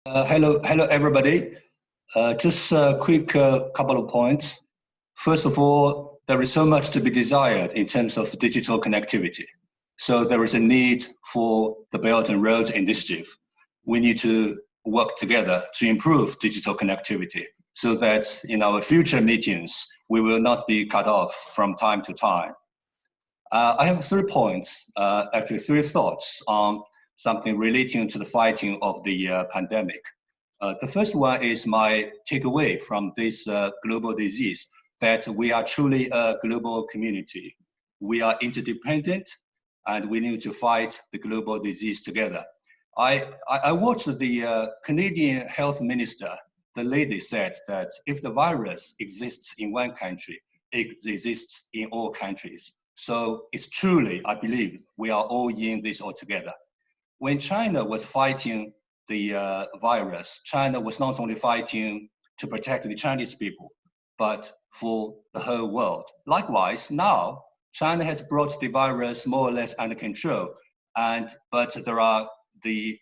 Hello, everybody. Just a quick couple of points. First of all, there is so much to be desired in terms of digital connectivity. So there is a need for the Belt and Road Initiative. We need to work together to improve digital connectivity so that in our future meetings, we will not be cut off from time to time. I have 3 points, actually 3 thoughts on something relating to the fighting of the pandemic. The first one is my takeaway from this global disease, that we are truly a global community. We are interdependent and we need to fight the global disease together. I watched the Canadian health minister. The lady said that if the virus exists in one country, it exists in all countries. So it's truly, I believe, we are all in this all together. When China was fighting the virus, China was not only fighting to protect the Chinese people, but for the whole world. Likewise, now, China has brought the virus more or less under control, but there are the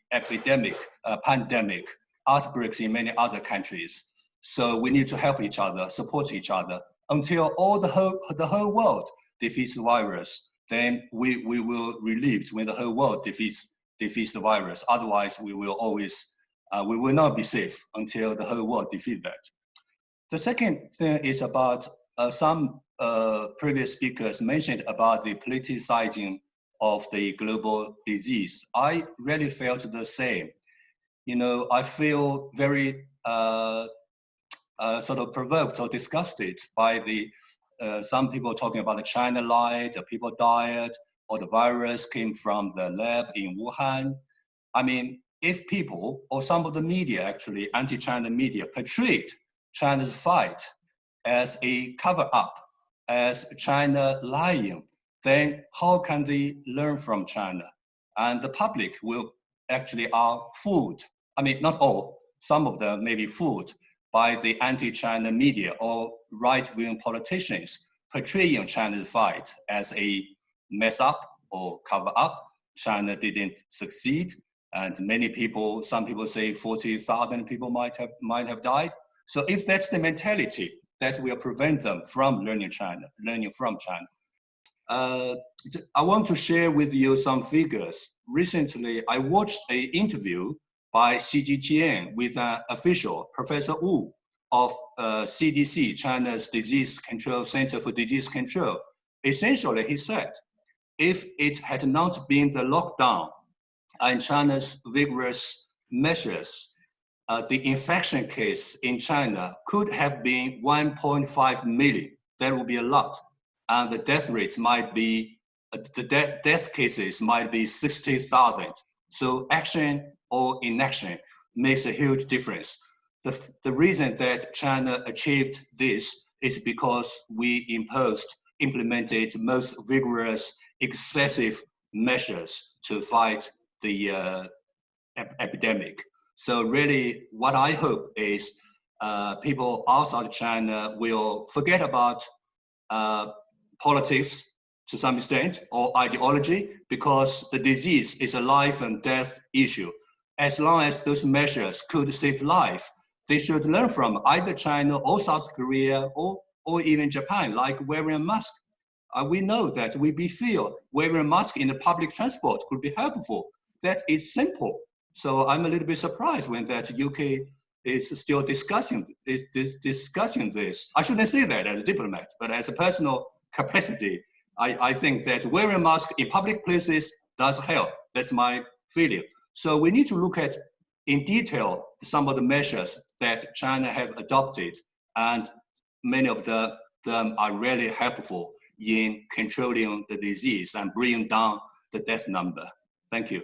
pandemic outbreaks in many other countries. So we need to help each other, support each other, until the whole world defeats the virus. Then we will relieved when the whole world defeats the virus. Otherwise, we will not be safe until the whole world defeats that. The second thing is about some previous speakers mentioned about the politicizing of the global disease. I really felt the same. You know, I feel very sort of provoked or disgusted by the some people talking about the China lied, the people died, or the virus came from the lab in Wuhan. I mean, if people or some of the media, actually anti-China media, portrayed China's fight as a cover-up, as China lying, then how can they learn from China? And the public will actually are fooled. I mean, not all, some of them may be fooled by the anti-China media or right-wing politicians portraying China's fight as a mess up or cover up. China didn't succeed, and many people, some people say 40,000 people might have died. So if that's the mentality, that will prevent them from learning from China. I want to share with you some figures. Recently, I watched an interview by CGTN with an official, Professor Wu of CDC, China's Disease Control Center for Disease Control. Essentially, he said, if it had not been the lockdown and China's vigorous measures, the infection case in China could have been 1.5 million. That would be a lot. And the death rate might be, death cases might be 60,000. So action or inaction makes a huge difference. The reason that China achieved this is because we implemented most vigorous, excessive measures to fight the epidemic. So really, what I hope is people outside China will forget about politics to some extent or ideology, because the disease is a life and death issue. As long as those measures could save life, they should learn from either China or South Korea or even Japan, like wearing a mask. We know that we feel wearing a mask in the public transport could be helpful. That is simple. So I'm a little bit surprised when that UK is still discussing this. I shouldn't say that as a diplomat, but as a personal capacity, I think that wearing a mask in public places does help. That's my feeling. So we need to look at in detail some of the measures that China have adopted, and many of them are really helpful in controlling the disease and bringing down the death number. Thank you.